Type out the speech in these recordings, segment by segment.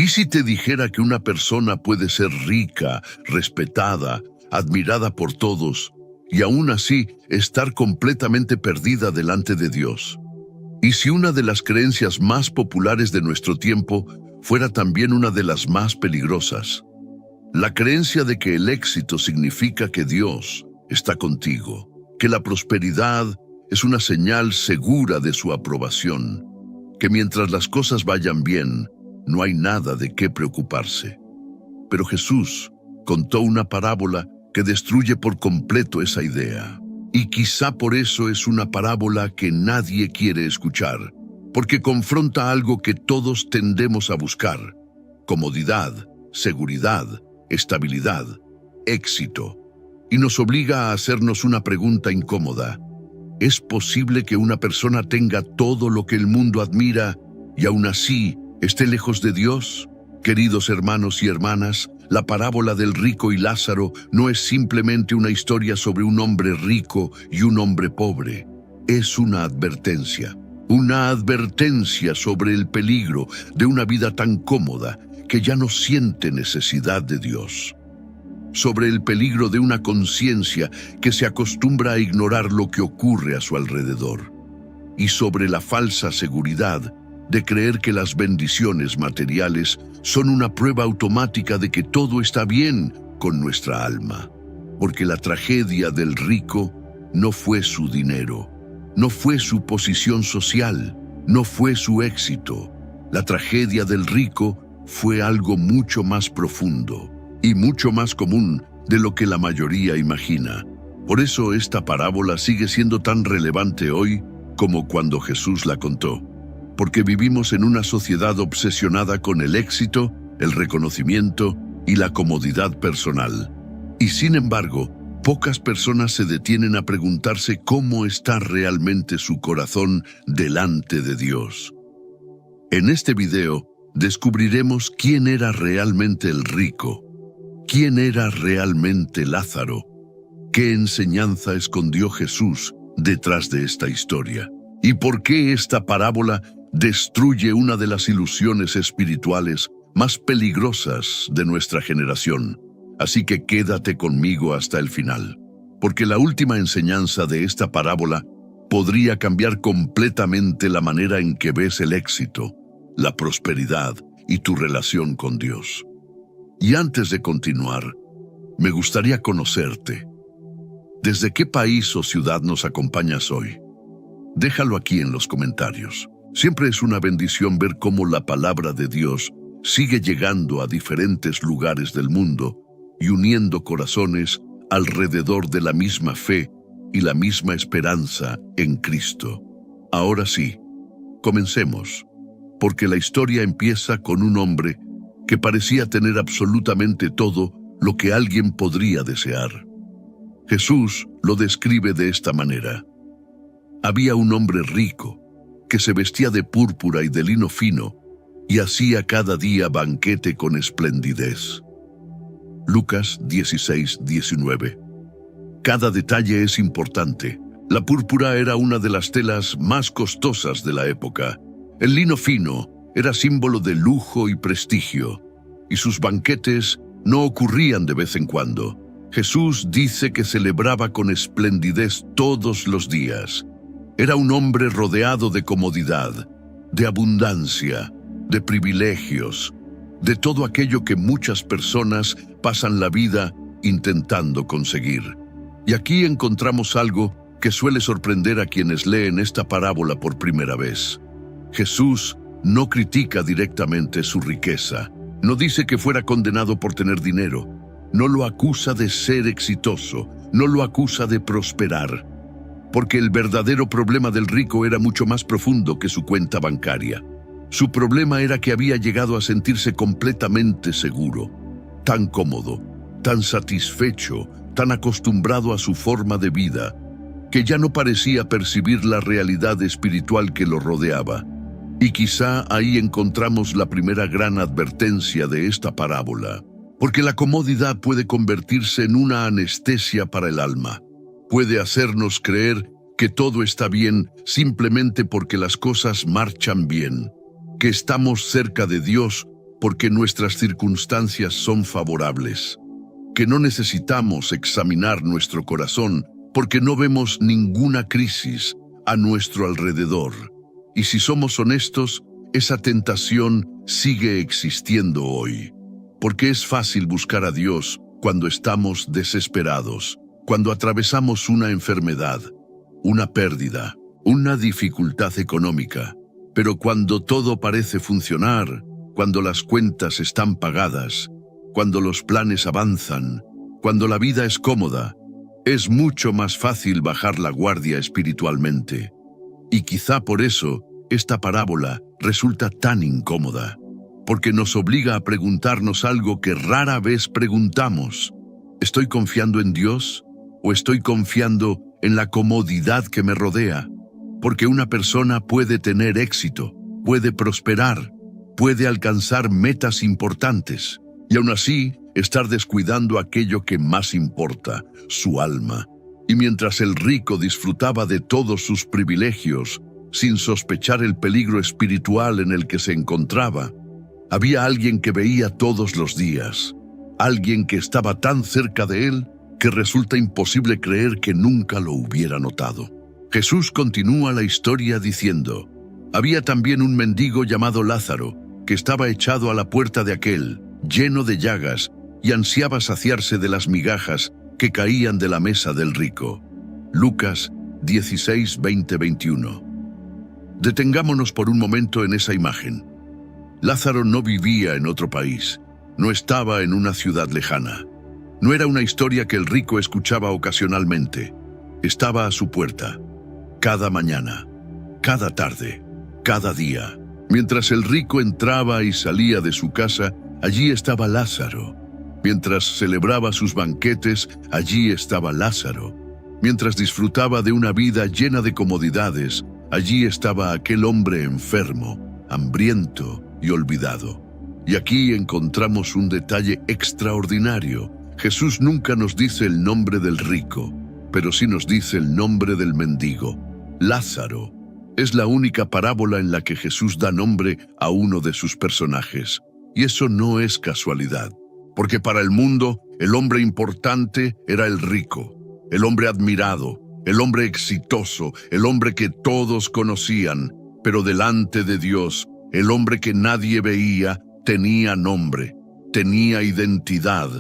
¿Y si te dijera que una persona puede ser rica, respetada, admirada por todos, y aún así estar completamente perdida delante de Dios? ¿Y si una de las creencias más populares de nuestro tiempo fuera también una de las más peligrosas? La creencia de que el éxito significa que Dios está contigo, que la prosperidad es una señal segura de su aprobación, que mientras las cosas vayan bien, no hay nada de qué preocuparse. Pero Jesús contó una parábola que destruye por completo esa idea. Y quizá por eso es una parábola que nadie quiere escuchar, porque confronta algo que todos tendemos a buscar: comodidad, seguridad, estabilidad, éxito. Y nos obliga a hacernos una pregunta incómoda. ¿Es posible que una persona tenga todo lo que el mundo admira y aún así esté lejos de Dios? Queridos hermanos y hermanas, la parábola del rico y Lázaro no es simplemente una historia sobre un hombre rico y un hombre pobre. Es una advertencia sobre el peligro de una vida tan cómoda que ya no siente necesidad de Dios. Sobre el peligro de una conciencia que se acostumbra a ignorar lo que ocurre a su alrededor. Y sobre la falsa seguridad de creer que las bendiciones materiales son una prueba automática de que todo está bien con nuestra alma. Porque la tragedia del rico no fue su dinero, no fue su posición social, no fue su éxito. La tragedia del rico fue algo mucho más profundo y mucho más común de lo que la mayoría imagina. Por eso esta parábola sigue siendo tan relevante hoy como cuando Jesús la contó. Porque vivimos en una sociedad obsesionada con el éxito, el reconocimiento y la comodidad personal. Y sin embargo, pocas personas se detienen a preguntarse cómo está realmente su corazón delante de Dios. En este video descubriremos quién era realmente el rico, quién era realmente Lázaro, qué enseñanza escondió Jesús detrás de esta historia, y por qué esta parábola destruye una de las ilusiones espirituales más peligrosas de nuestra generación. Así que quédate conmigo hasta el final, porque la última enseñanza de esta parábola podría cambiar completamente la manera en que ves el éxito, la prosperidad y tu relación con Dios. Y antes de continuar, me gustaría conocerte. ¿Desde qué país o ciudad nos acompañas hoy? Déjalo aquí en los comentarios. Siempre es una bendición ver cómo la palabra de Dios sigue llegando a diferentes lugares del mundo y uniendo corazones alrededor de la misma fe y la misma esperanza en Cristo. Ahora sí, comencemos, porque la historia empieza con un hombre que parecía tener absolutamente todo lo que alguien podría desear. Jesús lo describe de esta manera. Había un hombre rico que se vestía de púrpura y de lino fino y hacía cada día banquete con esplendidez. Lucas 16:19. Cada detalle es importante. La púrpura era una de las telas más costosas de la época. El lino fino era símbolo de lujo y prestigio, y sus banquetes no ocurrían de vez en cuando. Jesús dice que celebraba con esplendidez todos los días. Era un hombre rodeado de comodidad, de abundancia, de privilegios, de todo aquello que muchas personas pasan la vida intentando conseguir. Y aquí encontramos algo que suele sorprender a quienes leen esta parábola por primera vez. Jesús no critica directamente su riqueza, no dice que fuera condenado por tener dinero, no lo acusa de ser exitoso, no lo acusa de prosperar, porque el verdadero problema del rico era mucho más profundo que su cuenta bancaria. Su problema era que había llegado a sentirse completamente seguro, tan cómodo, tan satisfecho, tan acostumbrado a su forma de vida, que ya no parecía percibir la realidad espiritual que lo rodeaba. Y quizá ahí encontramos la primera gran advertencia de esta parábola, porque la comodidad puede convertirse en una anestesia para el alma. Puede hacernos creer que todo está bien simplemente porque las cosas marchan bien, que estamos cerca de Dios porque nuestras circunstancias son favorables, que no necesitamos examinar nuestro corazón porque no vemos ninguna crisis a nuestro alrededor. Y si somos honestos, esa tentación sigue existiendo hoy, porque es fácil buscar a Dios cuando estamos desesperados, cuando atravesamos una enfermedad, una pérdida, una dificultad económica. Pero cuando todo parece funcionar, cuando las cuentas están pagadas, cuando los planes avanzan, cuando la vida es cómoda, es mucho más fácil bajar la guardia espiritualmente. Y quizá por eso esta parábola resulta tan incómoda, porque nos obliga a preguntarnos algo que rara vez preguntamos. ¿Estoy confiando en Dios o estoy confiando en la comodidad que me rodea? Porque una persona puede tener éxito, puede prosperar, puede alcanzar metas importantes y aún así estar descuidando aquello que más importa, su alma. Y mientras el rico disfrutaba de todos sus privilegios, sin sospechar el peligro espiritual en el que se encontraba, había alguien que veía todos los días, alguien que estaba tan cerca de él que resulta imposible creer que nunca lo hubiera notado. Jesús continúa la historia diciendo: había también un mendigo llamado Lázaro, que estaba echado a la puerta de aquel, lleno de llagas, y ansiaba saciarse de las migajas que caían de la mesa del rico. Lucas 16, 20, 21. Detengámonos por un momento en esa imagen. Lázaro no vivía en otro país, no estaba en una ciudad lejana. No era una historia que el rico escuchaba ocasionalmente. Estaba a su puerta, cada mañana, cada tarde, cada día. Mientras el rico entraba y salía de su casa, allí estaba Lázaro. Mientras celebraba sus banquetes, allí estaba Lázaro. Mientras disfrutaba de una vida llena de comodidades, allí estaba aquel hombre enfermo, hambriento y olvidado. Y aquí encontramos un detalle extraordinario. Jesús nunca nos dice el nombre del rico, pero sí nos dice el nombre del mendigo, Lázaro. Es la única parábola en la que Jesús da nombre a uno de sus personajes. Y eso no es casualidad, porque para el mundo el hombre importante era el rico, el hombre admirado, el hombre exitoso, el hombre que todos conocían, pero delante de Dios, el hombre que nadie veía tenía nombre, tenía identidad,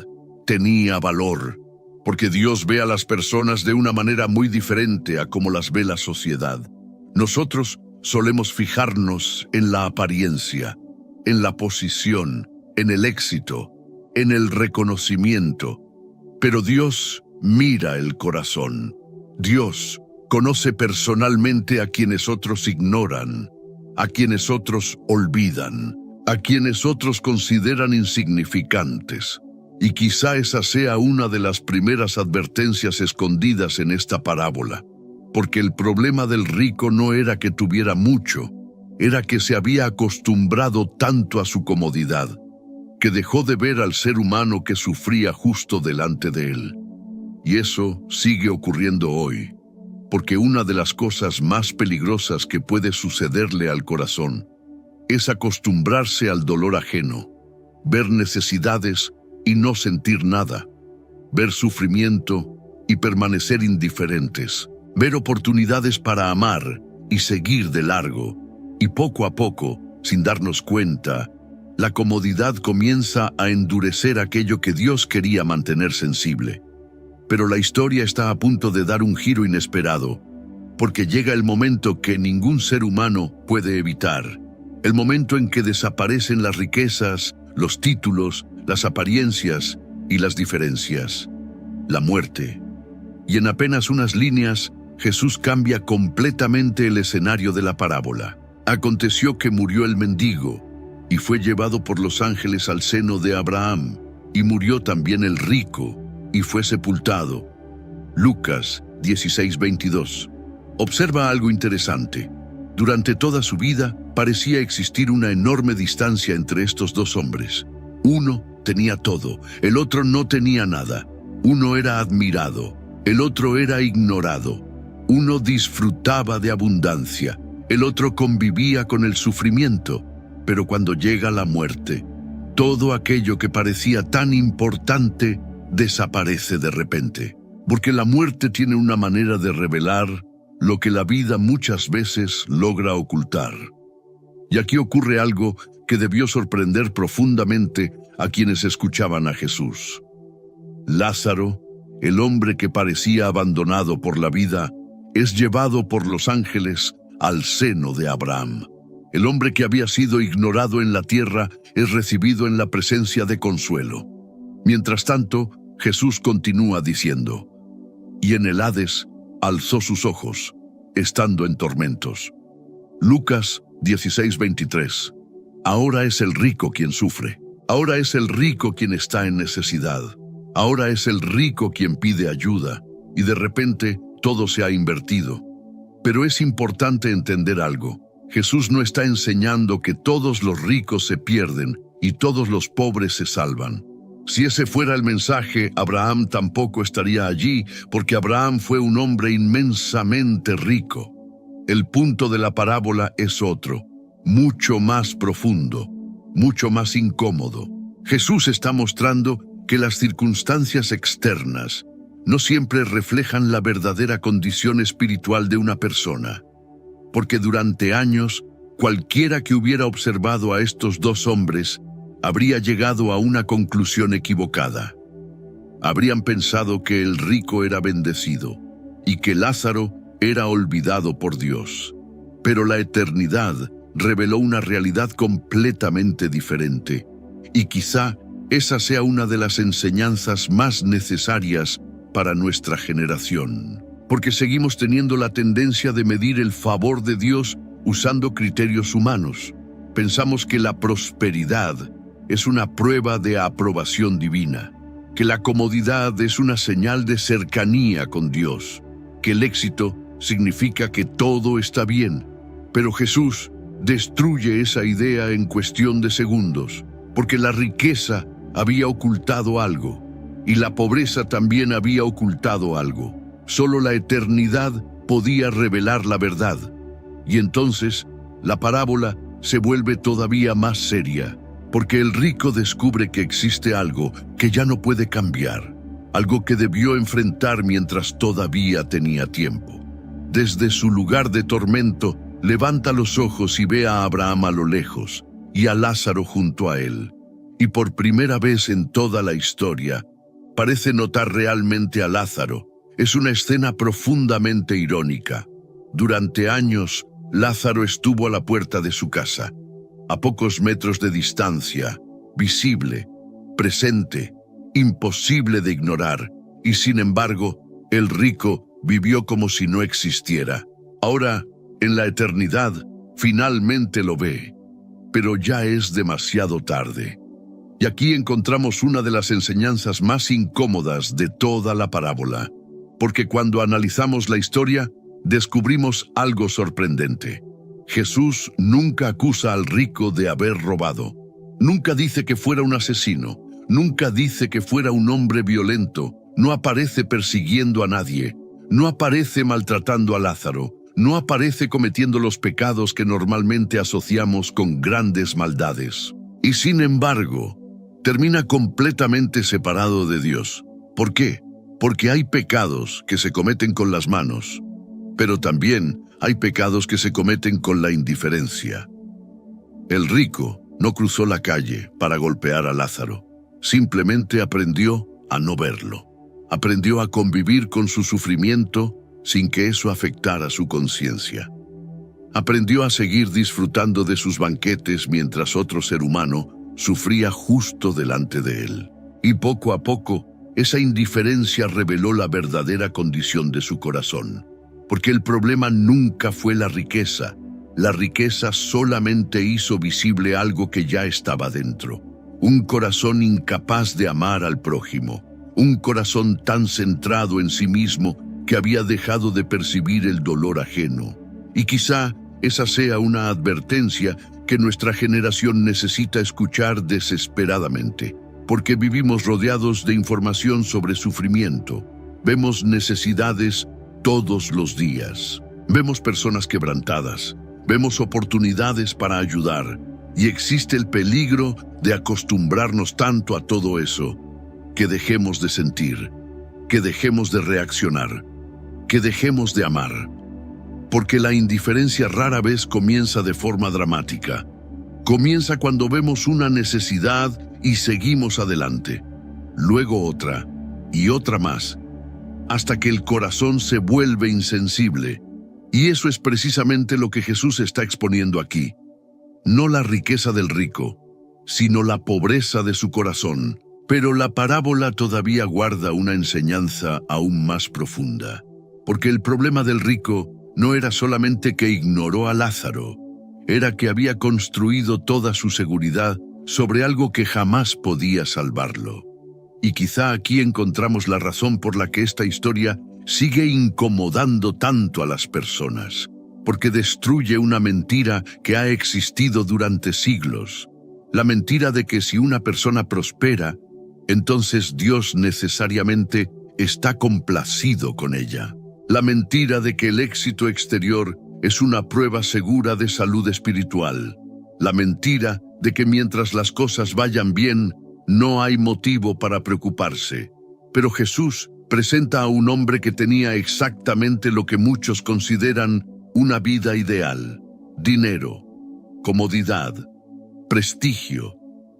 tenía valor, porque Dios ve a las personas de una manera muy diferente a como las ve la sociedad. Nosotros solemos fijarnos en la apariencia, en la posición, en el éxito, en el reconocimiento, pero Dios mira el corazón. Dios conoce personalmente a quienes otros ignoran, a quienes otros olvidan, a quienes otros consideran insignificantes. Y quizá esa sea una de las primeras advertencias escondidas en esta parábola, porque el problema del rico no era que tuviera mucho, era que se había acostumbrado tanto a su comodidad, que dejó de ver al ser humano que sufría justo delante de él. Y eso sigue ocurriendo hoy, porque una de las cosas más peligrosas que puede sucederle al corazón es acostumbrarse al dolor ajeno, ver necesidades y no sentir nada, ver sufrimiento y permanecer indiferentes, ver oportunidades para amar y seguir de largo, y poco a poco, sin darnos cuenta, la comodidad comienza a endurecer aquello que Dios quería mantener sensible. Pero la historia está a punto de dar un giro inesperado, porque llega el momento que ningún ser humano puede evitar, el momento en que desaparecen las riquezas, los títulos, las apariencias y las diferencias, la muerte. Y en apenas unas líneas, Jesús cambia completamente el escenario de la parábola. Aconteció que murió el mendigo, y fue llevado por los ángeles al seno de Abraham, y murió también el rico, y fue sepultado. Lucas 16:22. Observa algo interesante. Durante toda su vida, parecía existir una enorme distancia entre estos dos hombres. Uno tenía todo, el otro no tenía nada. Uno era admirado, el otro era ignorado. Uno disfrutaba de abundancia, el otro convivía con el sufrimiento. Pero cuando llega la muerte, Todo aquello que parecía tan importante desaparece de repente, porque la muerte tiene una manera de revelar lo que la vida muchas veces logra ocultar. Y aquí ocurre algo que debió sorprender profundamente a quienes escuchaban a Jesús. Lázaro, el hombre que parecía abandonado por la vida, es llevado por los ángeles al seno de Abraham. El hombre que había sido ignorado en la tierra es recibido en la presencia de consuelo. Mientras tanto, Jesús continúa diciendo: y en el Hades alzó sus ojos, estando en tormentos. Lucas 16:23. Ahora es el rico quien sufre. Ahora es el rico quien está en necesidad. Ahora es el rico quien pide ayuda. Y de repente todo se ha invertido. Pero es importante entender algo. Jesús no está enseñando que todos los ricos se pierden y todos los pobres se salvan. Si ese fuera el mensaje, Abraham tampoco estaría allí, porque Abraham fue un hombre inmensamente rico. El punto de la parábola es otro, mucho más profundo, mucho más incómodo. Jesús está mostrando que las circunstancias externas no siempre reflejan la verdadera condición espiritual de una persona, porque durante años, cualquiera que hubiera observado a estos dos hombres habría llegado a una conclusión equivocada. Habrían pensado que el rico era bendecido y que Lázaro era olvidado por Dios. Pero la eternidad reveló una realidad completamente diferente, y quizá esa sea una de las enseñanzas más necesarias para nuestra generación, porque seguimos teniendo la tendencia de medir el favor de Dios usando criterios humanos. Pensamos que la prosperidad es una prueba de aprobación divina, que la comodidad es una señal de cercanía con Dios, que el éxito significa que todo está bien. Pero Jesús destruye esa idea en cuestión de segundos, porque la riqueza había ocultado algo, y la pobreza también había ocultado algo. Solo la eternidad podía revelar la verdad, y entonces la parábola se vuelve todavía más seria, porque el rico descubre que existe algo que ya no puede cambiar, algo que debió enfrentar mientras todavía tenía tiempo. Desde su lugar de tormento, levanta los ojos y ve a Abraham a lo lejos, y a Lázaro junto a él. Y por primera vez en toda la historia, parece notar realmente a Lázaro. Es una escena profundamente irónica. Durante años, Lázaro estuvo a la puerta de su casa, a pocos metros de distancia, visible, presente, imposible de ignorar, y sin embargo, el rico vivió como si no existiera. Ahora, en la eternidad, finalmente lo ve, pero ya es demasiado tarde. Y aquí encontramos una de las enseñanzas más incómodas de toda la parábola, porque cuando analizamos la historia, descubrimos algo sorprendente. Jesús nunca acusa al rico de haber robado. Nunca dice que fuera un asesino. Nunca dice que fuera un hombre violento. No aparece persiguiendo a nadie. No aparece maltratando a Lázaro. No aparece cometiendo los pecados que normalmente asociamos con grandes maldades. Y sin embargo, termina completamente separado de Dios. ¿Por qué? Porque hay pecados que se cometen con las manos, pero también hay pecados que se cometen con la indiferencia. El rico no cruzó la calle para golpear a Lázaro. Simplemente aprendió a no verlo. Aprendió a convivir con su sufrimiento sin que eso afectara su conciencia. Aprendió a seguir disfrutando de sus banquetes mientras otro ser humano sufría justo delante de él. Y poco a poco, esa indiferencia reveló la verdadera condición de su corazón. Porque el problema nunca fue la riqueza. La riqueza solamente hizo visible algo que ya estaba dentro. Un corazón incapaz de amar al prójimo. Un corazón tan centrado en sí mismo que había dejado de percibir el dolor ajeno. Y quizá esa sea una advertencia que nuestra generación necesita escuchar desesperadamente, porque vivimos rodeados de información sobre sufrimiento. Vemos necesidades todos los días. Vemos personas quebrantadas. Vemos oportunidades para ayudar. Y existe el peligro de acostumbrarnos tanto a todo eso, que dejemos de sentir, que dejemos de reaccionar, que dejemos de amar. Porque la indiferencia rara vez comienza de forma dramática. Comienza cuando vemos una necesidad y seguimos adelante. Luego otra, y otra más, hasta que el corazón se vuelve insensible. Y eso es precisamente lo que Jesús está exponiendo aquí. No la riqueza del rico, sino la pobreza de su corazón. Pero la parábola todavía guarda una enseñanza aún más profunda. Porque el problema del rico no era solamente que ignoró a Lázaro, era que había construido toda su seguridad sobre algo que jamás podía salvarlo. Y quizá aquí encontramos la razón por la que esta historia sigue incomodando tanto a las personas, porque destruye una mentira que ha existido durante siglos. La mentira de que si una persona prospera, entonces Dios necesariamente está complacido con ella. La mentira de que el éxito exterior es una prueba segura de salud espiritual. La mentira de que mientras las cosas vayan bien, no hay motivo para preocuparse. Pero Jesús presenta a un hombre que tenía exactamente lo que muchos consideran una vida ideal: dinero, comodidad, prestigio,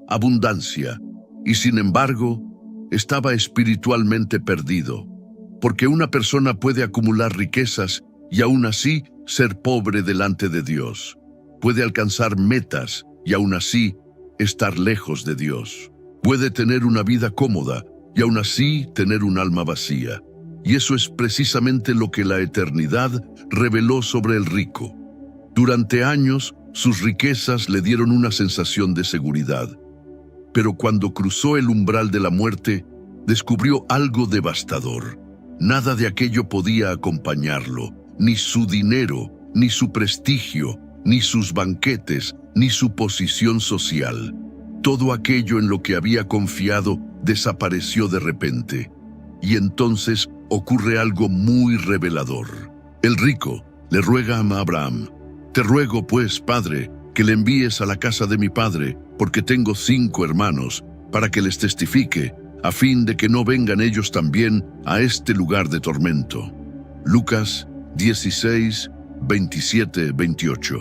abundancia, y sin embargo, estaba espiritualmente perdido. Porque una persona puede acumular riquezas y aún así ser pobre delante de Dios. Puede alcanzar metas y aún así estar lejos de Dios. Puede tener una vida cómoda y aún así tener un alma vacía. Y eso es precisamente lo que la eternidad reveló sobre el rico. Durante años, sus riquezas le dieron una sensación de seguridad. Pero cuando cruzó el umbral de la muerte, descubrió algo devastador. Nada de aquello podía acompañarlo, ni su dinero, ni su prestigio, ni sus banquetes, ni su posición social. Todo aquello en lo que había confiado desapareció de repente. Y entonces ocurre algo muy revelador. El rico le ruega a Abraham: «Te ruego, pues, padre, que le envíes a la casa de mi padre, porque tengo 5 hermanos, para que les testifique, a fin de que no vengan ellos también a este lugar de tormento». Lucas 16, 27, 28.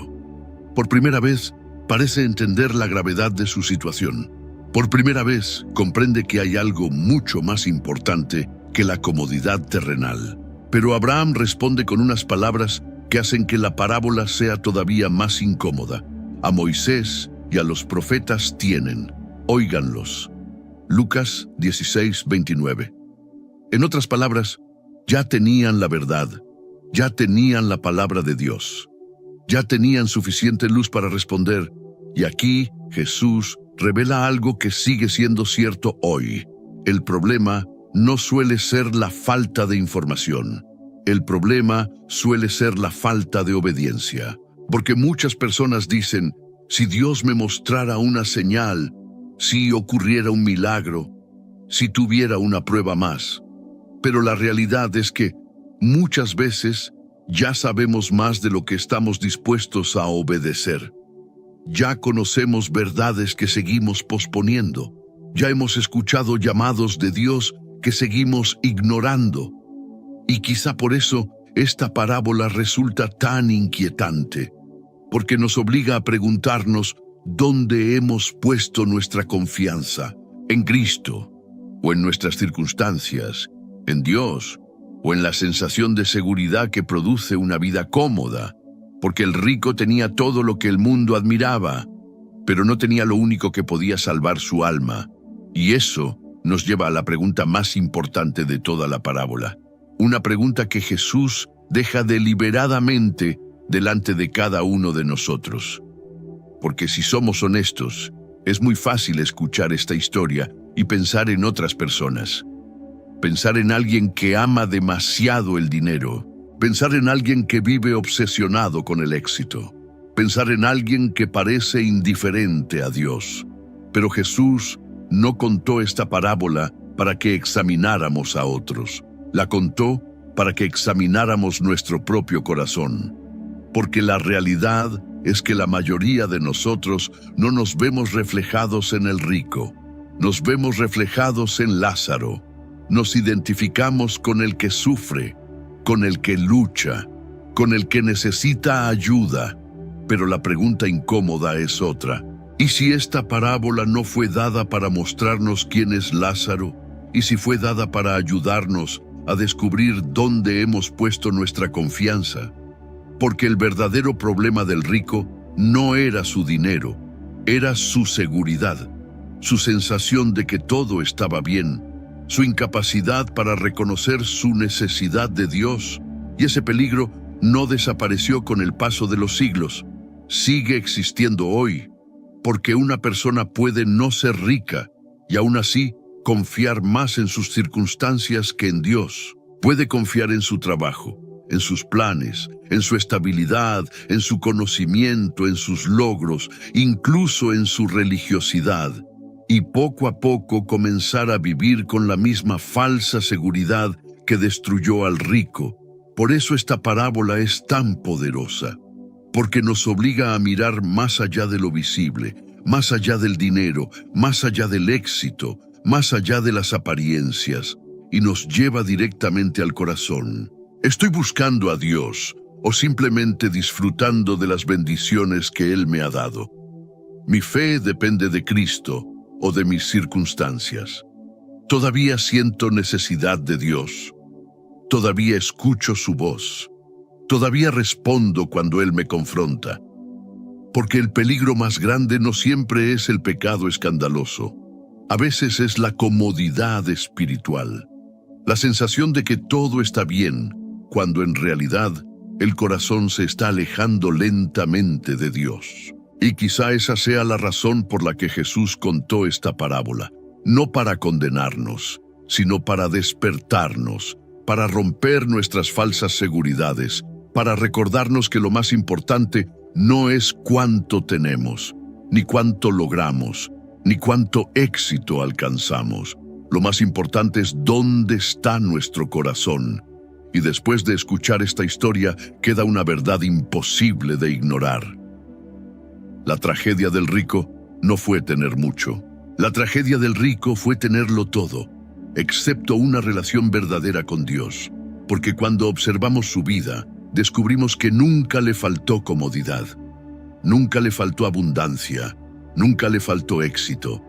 Por primera vez, parece entender la gravedad de su situación. Por primera vez, comprende que hay algo mucho más importante que la comodidad terrenal. Pero Abraham responde con unas palabras que hacen que la parábola sea todavía más incómoda. A Moisés y a los profetas tienen, óiganlos. Lucas 16, 29. En otras palabras, ya tenían la verdad, ya tenían la palabra de Dios, ya tenían suficiente luz para responder, y aquí Jesús revela algo que sigue siendo cierto hoy. El problema no suele ser la falta de información, el problema suele ser la falta de obediencia, porque muchas personas dicen: si Dios me mostrara una señal, si ocurriera un milagro, si tuviera una prueba más. Pero la realidad es que muchas veces ya sabemos más de lo que estamos dispuestos a obedecer. Ya conocemos verdades que seguimos posponiendo. Ya hemos escuchado llamados de Dios que seguimos ignorando. Y quizá por eso esta parábola resulta tan inquietante, porque nos obliga a preguntarnos ¿dónde hemos puesto nuestra confianza? ¿En Cristo? ¿O en nuestras circunstancias? ¿En Dios? ¿O en la sensación de seguridad que produce una vida cómoda? Porque el rico tenía todo lo que el mundo admiraba, pero no tenía lo único que podía salvar su alma. Y eso nos lleva a la pregunta más importante de toda la parábola. Una pregunta que Jesús deja deliberadamente delante de cada uno de nosotros. Porque si somos honestos, es muy fácil escuchar esta historia y pensar en otras personas. Pensar en alguien que ama demasiado el dinero. Pensar en alguien que vive obsesionado con el éxito. Pensar en alguien que parece indiferente a Dios. Pero Jesús no contó esta parábola para que examináramos a otros. La contó para que examináramos nuestro propio corazón. Porque la realidad es que la mayoría de nosotros no nos vemos reflejados en el rico. Nos vemos reflejados en Lázaro. Nos identificamos con el que sufre, con el que lucha, con el que necesita ayuda. Pero la pregunta incómoda es otra. ¿Y si esta parábola no fue dada para mostrarnos quién es Lázaro? ¿Y si fue dada para ayudarnos a descubrir dónde hemos puesto nuestra confianza? Porque el verdadero problema del rico no era su dinero, era su seguridad, su sensación de que todo estaba bien, su incapacidad para reconocer su necesidad de Dios. Y ese peligro no desapareció con el paso de los siglos. Sigue existiendo hoy, porque una persona puede no ser rica y aún así confiar más en sus circunstancias que en Dios. Puede confiar en su trabajo, en sus planes, en su estabilidad, en su conocimiento, en sus logros, incluso en su religiosidad, y poco a poco comenzar a vivir con la misma falsa seguridad que destruyó al rico. Por eso esta parábola es tan poderosa, porque nos obliga a mirar más allá de lo visible, más allá del dinero, más allá del éxito, más allá de las apariencias, y nos lleva directamente al corazón. ¿Estoy buscando a Dios o simplemente disfrutando de las bendiciones que Él me ha dado? ¿Mi fe depende de Cristo o de mis circunstancias? ¿Todavía siento necesidad de Dios? ¿Todavía escucho su voz? ¿Todavía respondo cuando Él me confronta? Porque el peligro más grande no siempre es el pecado escandaloso. A veces es la comodidad espiritual, la sensación de que todo está bien, cuando en realidad el corazón se está alejando lentamente de Dios. Y quizá esa sea la razón por la que Jesús contó esta parábola, no para condenarnos, sino para despertarnos, para romper nuestras falsas seguridades, para recordarnos que lo más importante no es cuánto tenemos, ni cuánto logramos, ni cuánto éxito alcanzamos. Lo más importante es dónde está nuestro corazón. Y después de escuchar esta historia, queda una verdad imposible de ignorar. La tragedia del rico no fue tener mucho. La tragedia del rico fue tenerlo todo, excepto una relación verdadera con Dios. Porque cuando observamos su vida, descubrimos que nunca le faltó comodidad, nunca le faltó abundancia, nunca le faltó éxito.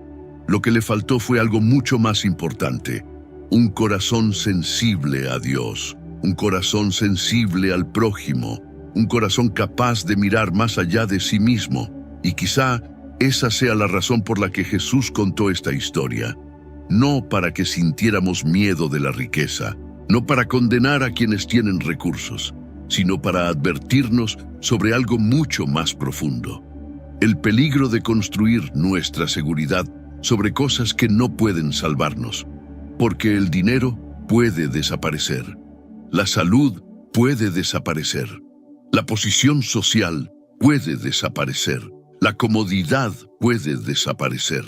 Lo que le faltó fue algo mucho más importante: un corazón sensible a Dios, un corazón sensible al prójimo, un corazón capaz de mirar más allá de sí mismo. Y quizá esa sea la razón por la que Jesús contó esta historia. No para que sintiéramos miedo de la riqueza, no para condenar a quienes tienen recursos, sino para advertirnos sobre algo mucho más profundo: el peligro de construir nuestra seguridad sobre cosas que no pueden salvarnos. Porque el dinero puede desaparecer, la salud puede desaparecer, la posición social puede desaparecer, la comodidad puede desaparecer.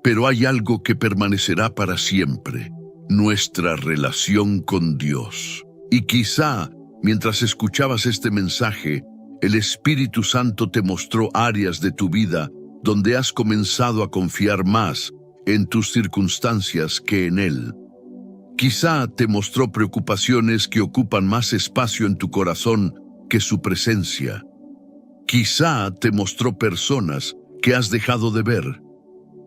Pero hay algo que permanecerá para siempre: nuestra relación con Dios. Y quizá, mientras escuchabas este mensaje, el Espíritu Santo te mostró áreas de tu vida donde has comenzado a confiar más en tus circunstancias que en Él. Quizá te mostró preocupaciones que ocupan más espacio en tu corazón que su presencia. Quizá te mostró personas que has dejado de ver,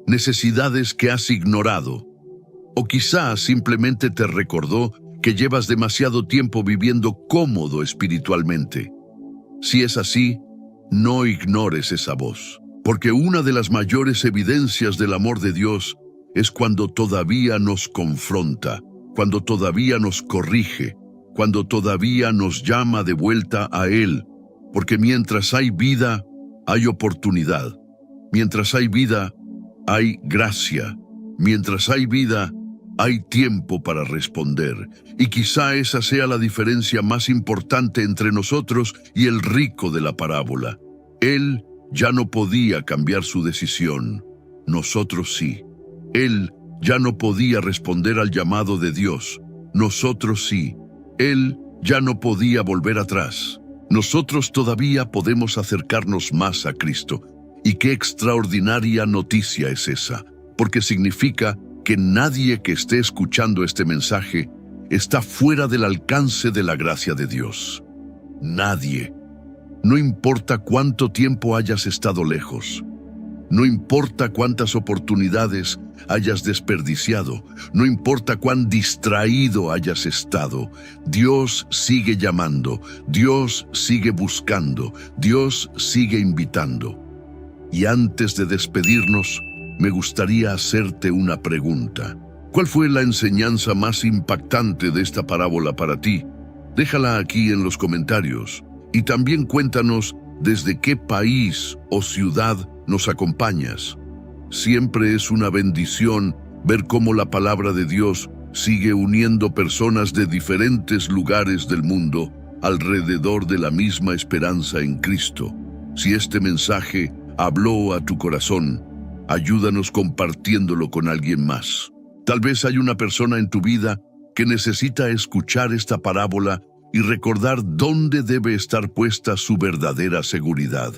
necesidades que has ignorado, o quizá simplemente te recordó que llevas demasiado tiempo viviendo cómodo espiritualmente. Si es así, no ignores esa voz, porque una de las mayores evidencias del amor de Dios es cuando todavía nos confronta, cuando todavía nos corrige, cuando todavía nos llama de vuelta a Él, porque mientras hay vida, hay oportunidad. Mientras hay vida, hay gracia. Mientras hay vida, hay tiempo para responder. Y quizá esa sea la diferencia más importante entre nosotros y el rico de la parábola. Él ya no podía cambiar su decisión. Nosotros sí. Él ya no podía responder al llamado de Dios. Nosotros sí. Él ya no podía volver atrás. nosotros todavía podemos acercarnos más a Cristo. Y qué extraordinaria noticia es esa, porque significa que nadie que esté escuchando este mensaje está fuera del alcance de la gracia de Dios. Nadie. No importa cuánto tiempo hayas estado lejos. No importa cuántas oportunidades hayas desperdiciado. No importa cuán distraído hayas estado. Dios sigue llamando. Dios sigue buscando. Dios sigue invitando. Y antes de despedirnos, me gustaría hacerte una pregunta. ¿Cuál fue la enseñanza más impactante de esta parábola para ti? Déjala aquí en los comentarios. Y también cuéntanos desde qué país o ciudad nos acompañas. Siempre es una bendición ver cómo la palabra de Dios sigue uniendo personas de diferentes lugares del mundo alrededor de la misma esperanza en Cristo. Si este mensaje habló a tu corazón, ayúdanos compartiéndolo con alguien más. Tal vez hay una persona en tu vida que necesita escuchar esta parábola y recordar dónde debe estar puesta su verdadera seguridad.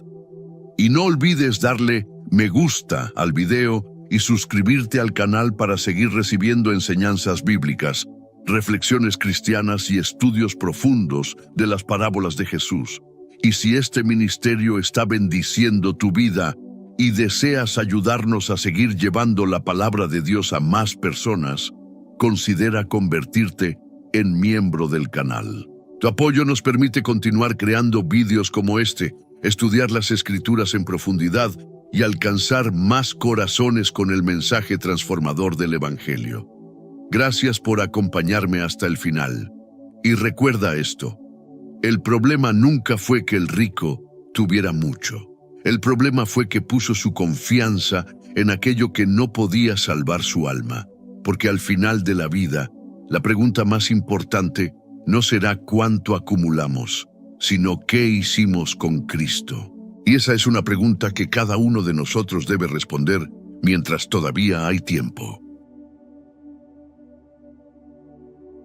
Y no olvides darle me gusta al video y suscribirte al canal para seguir recibiendo enseñanzas bíblicas, reflexiones cristianas y estudios profundos de las parábolas de Jesús. Y si este ministerio está bendiciendo tu vida y deseas ayudarnos a seguir llevando la palabra de Dios a más personas, considera convertirte en miembro del canal. Tu apoyo nos permite continuar creando vídeos como este, estudiar las Escrituras en profundidad y alcanzar más corazones con el mensaje transformador del Evangelio. Gracias por acompañarme hasta el final. Y recuerda esto. El problema nunca fue que el rico tuviera mucho. El problema fue que puso su confianza en aquello que no podía salvar su alma. Porque al final de la vida, la pregunta más importante no será cuánto acumulamos, sino qué hicimos con Cristo. Y esa es una pregunta que cada uno de nosotros debe responder mientras todavía hay tiempo.